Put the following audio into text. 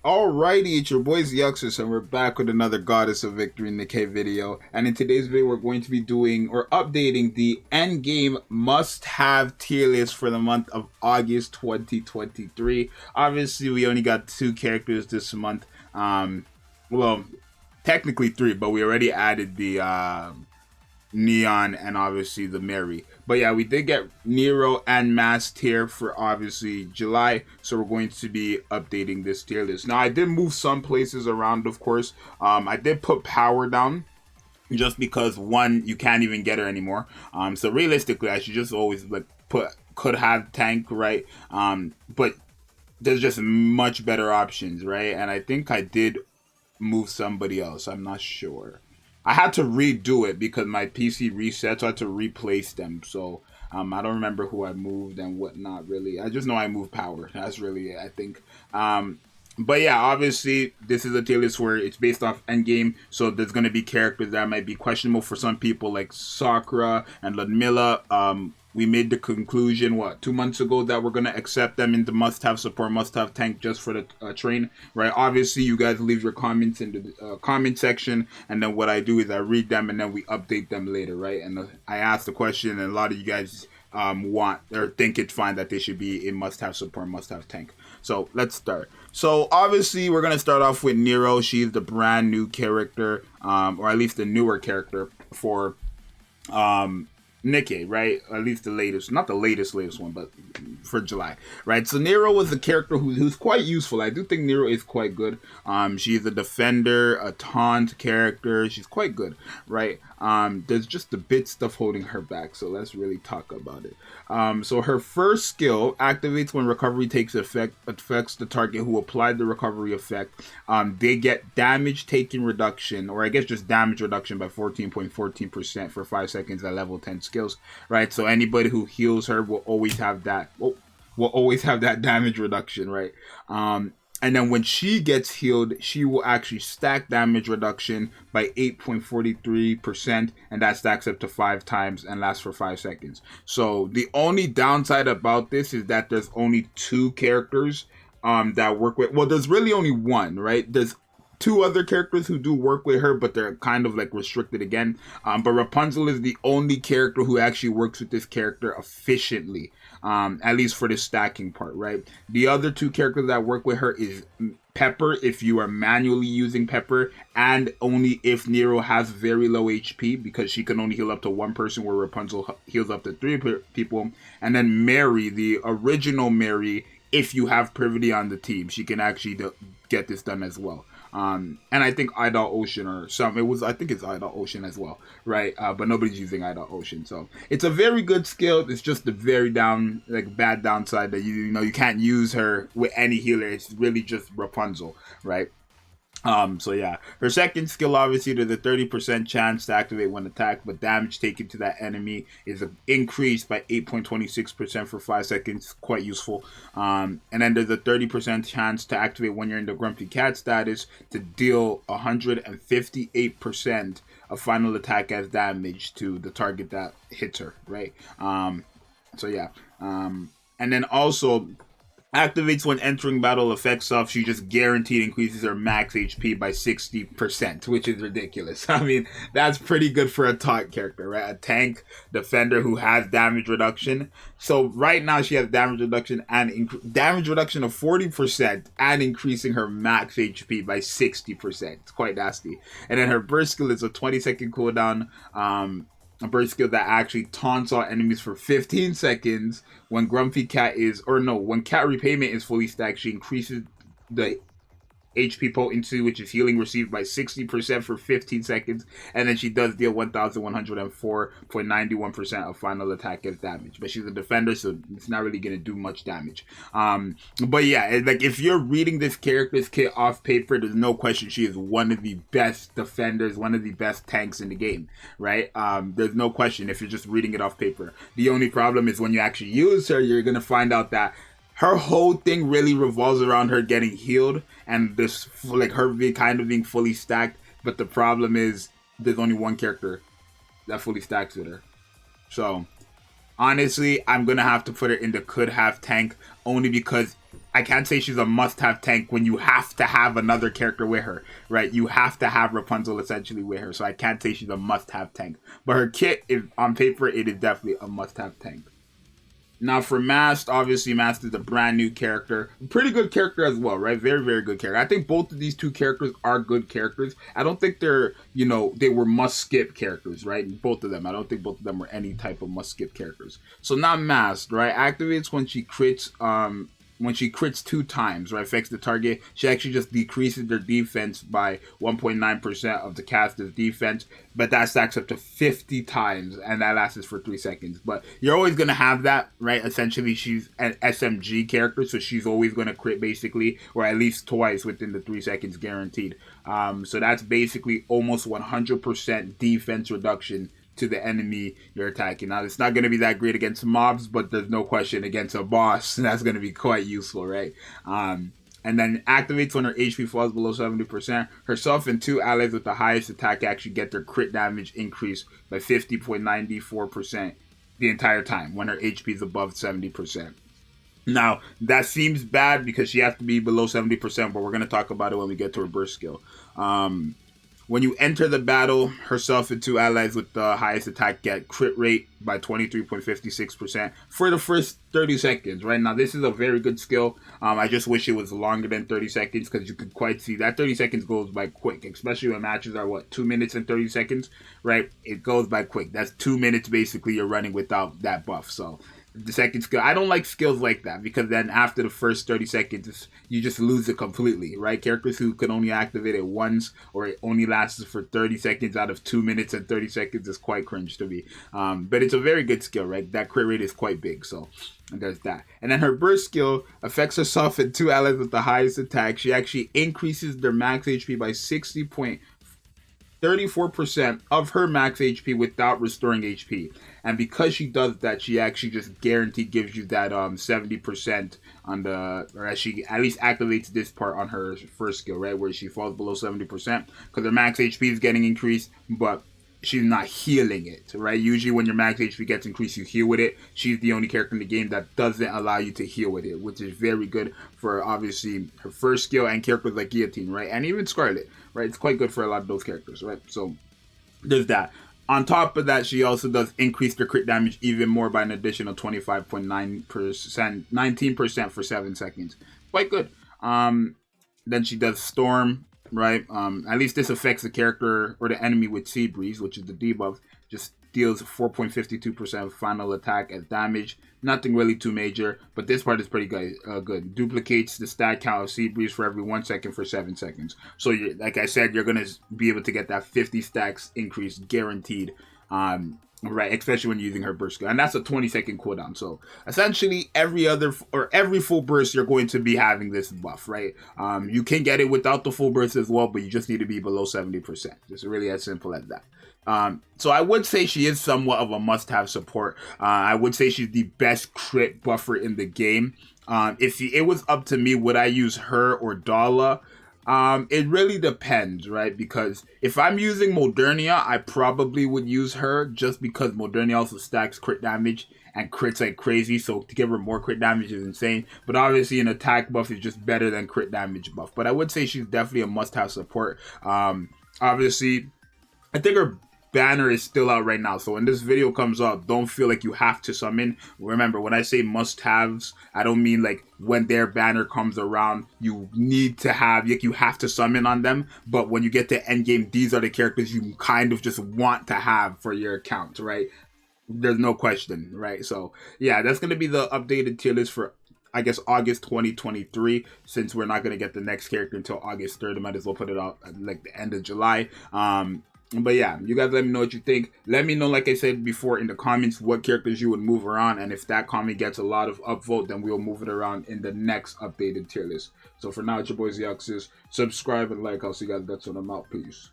Alrighty, it's your boy Zxous, and we're back with another Goddess of Victory Nikke video. And in today's video, we're going to be doing or updating the endgame must-have tier list for the month of August 2023. Obviously, we only got 2 characters this month. Well, technically 3, but we already added the Neon and obviously the Mary. But yeah, we did get Nero and Mast here for obviously July, so we're going to be updating this tier list. Now I did move some places around, of course. I did put power down just because one, you can't even get her anymore. So realistically I should just always like could have tank, right? But there's just much better options, right? And I think I did move somebody else. I'm not sure. I had to redo it because my PC reset, so I had to replace them. So I don't remember who I moved and whatnot, really. I just know I moved power. That's really it, I think. But yeah, obviously, this is a tier list where it's based off endgame, so there's going to be characters that might be questionable for some people, like Sakura and Ludmilla. We made the conclusion, 2 months ago, that we're going to accept them in the must-have support, must-have tank just for the train, right? Obviously, you guys leave your comments in the comment section, and then what I do is I read them, and then we update them later, right? And I ask the question, and a lot of you guys want or think it's fine that they should be in must-have support, must-have tank. So let's start. So obviously, we're going to start off with Nero. She's the brand new character, or at least the newer character for Nikke, right? At least the latest, not the latest one, but for July, right? So Nero was a character who's quite useful. I do think Nero is quite good. She's a defender, a taunt character. She's quite good, right? There's just a bit stuff holding her back, so let's really talk about it. So her first skill activates when recovery takes effect, affects the target who applied the recovery effect. They get damage taken reduction, or I guess just damage reduction by 14.14% for 5 seconds at level 10 skills, right? So anybody who heals her will always have that. Will always have that damage reduction, right? And then when she gets healed, she will actually stack damage reduction by 8.43%, and that stacks up to 5 times and lasts for 5 seconds. So the only downside about this is that there's only 2 characters that work with. Well, there's really only one, right? There's 2 other characters who do work with her, but they're kind of like restricted again. But Rapunzel is the only character who actually works with this character efficiently, at least for the stacking part, right? The other 2 characters that work with her is Pepper, if you are manually using Pepper, and only if Nero has very low HP, because she can only heal up to 1 person, where Rapunzel heals up to 3 people. And then Mary, the original Mary, if you have Privity on the team, she can actually get this done as well. And I think Idol Ocean or something. I think it's Idol Ocean as well, right? But nobody's using Idol Ocean, so it's a very good skill. It's just the very bad downside that you know you can't use her with any healer. It's really just Rapunzel, right? So yeah, her second skill, obviously, there's a 30% chance to activate when attacked, but damage taken to that enemy is increased by 8.26% for 5 seconds. Quite useful. And then there's a 30% chance to activate when you're in the Grumpy Cat status to deal 158% of final attack as damage to the target that hits her, right? So yeah. And then also activates when entering battle effects off. She just guaranteed increases her max HP by 60%, which is ridiculous. I mean, that's pretty good for a taunt character, right? A tank defender who has damage reduction. So right now she has damage reduction and damage reduction of 40% and increasing her max HP by 60%. It's quite nasty. And then her burst skill is a 20-second cooldown. A burst skill that actually taunts all enemies for 15 seconds when when Cat Repayment is fully stacked. She increases the HP potency, which is healing received by 60% for 15 seconds, and then she does deal 1,104.91% of final attack as damage. But she's a defender, so it's not really gonna do much damage. But yeah, like if you're reading this character's kit off paper, there's no question she is one of the best defenders, one of the best tanks in the game, right? There's no question if you're just reading it off paper. The only problem is when you actually use her, you're gonna find out that her whole thing really revolves around her getting healed and this, like, her kind of being fully stacked. But the problem is there's only one character that fully stacks with her. So honestly, I'm going to have to put her in the could have tank, only because I can't say she's a must-have tank when you have to have another character with her, right? You have to have Rapunzel essentially with her, so I can't say she's a must-have tank. But her kit, on paper, it is definitely a must-have tank. Now for Mast, obviously Mast is a brand new character. Pretty good character as well, right? Very, very good character. I think both of these two characters are good characters. I don't think they're, they were must-skip characters, right? Both of them. I don't think both of them were any type of must-skip characters. So now Mast, right? Activates when she crits, when she crits 2 times, right, affects the target, she actually just decreases their defense by 1.9% of the caster's defense, but that stacks up to 50 times, and that lasts for 3 seconds. But you're always going to have that, right? Essentially, she's an SMG character, so she's always going to crit, basically, or at least twice within the 3 seconds guaranteed. So that's basically almost 100% defense reduction to the enemy you're attacking. Now, it's not going to be that great against mobs, but there's no question against a boss, that's going to be quite useful, right? And then activates when her HP falls below 70%. Herself and 2 allies with the highest attack actually get their crit damage increased by 50.94% the entire time when her HP is above 70%. Now, that seems bad because she has to be below 70%, but we're going to talk about it when we get to her burst skill. When you enter the battle, herself and 2 allies with the highest attack get crit rate by 23.56% for the first 30 seconds, right? Now, this is a very good skill. I just wish it was longer than 30 seconds because you could quite see that 30 seconds goes by quick, especially when matches are, 2 minutes and 30 seconds, right? It goes by quick. That's 2 minutes, basically, you're running without that buff, so the second skill, I don't like skills like that because then after the first 30 seconds, you just lose it completely, right? Characters who can only activate it once or it only lasts for 30 seconds out of 2 minutes and 30 seconds is quite cringe to me. But it's a very good skill, right? That crit rate is quite big, so there's that. And then her burst skill affects herself and 2 allies with the highest attack. She actually increases their max HP by 60.34% of her max HP without restoring HP. And because she does that, she actually just guaranteed gives you that 70% on the, or she at least activates this part on her first skill, right? Where she falls below 70% because her max HP is getting increased, but she's not healing it, right? Usually when your max HP gets increased, you heal with it. She's the only character in the game that doesn't allow you to heal with it, which is very good for obviously her first skill and characters like Guillotine, right? And even Scarlet, right? It's quite good for a lot of those characters, right? So there's that. On top of that, she also does increase the crit damage even more by an additional 25.9%, 19% for 7 seconds. Quite good. Then she does Storm, right? At least this affects the character or the enemy with Sea Breeze, which is the debuff. Just deals 4.52% of final attack as damage. Nothing really too major, but this part is pretty good. Duplicates the stat count of Sea Breeze for every 1 second for 7 seconds. So, like I said, you're going to be able to get that 50 stacks increase guaranteed, right? Especially when you're using her burst skill. And that's a 20-second cooldown. So, essentially, every full burst, you're going to be having this buff, right? You can get it without the full burst as well, but you just need to be below 70%. It's really as simple as that. So I would say she is somewhat of a must-have support. I would say she's the best crit buffer in the game. If it was up to me, would I use her or Dala? It really depends, right? Because if I'm using Modernia, I probably would use her just because Modernia also stacks crit damage and crits like crazy. So to give her more crit damage is insane. But obviously an attack buff is just better than crit damage buff. But I would say she's definitely a must-have support. Obviously, I think her banner is still out right now, so when this video comes out, don't feel like you have to summon. Remember, when I say must-haves, I don't mean like when their banner comes around you need to have, like, you have to summon on them, but when you get to endgame, these are the characters you kind of just want to have for your account, right? There's no question, right? So yeah, that's going to be the updated tier list for, I guess, August 2023, since we're not going to get the next character until August 3rd. I might as well put it out at like the end of July. But yeah, you guys let me know what you think. Let me know, like I said before, in the comments what characters you would move around. And if that comment gets a lot of upvote, then we'll move it around in the next updated tier list. So for now, it's your boy Zxous. Subscribe and like. I'll see you guys next one. I'm out. Peace.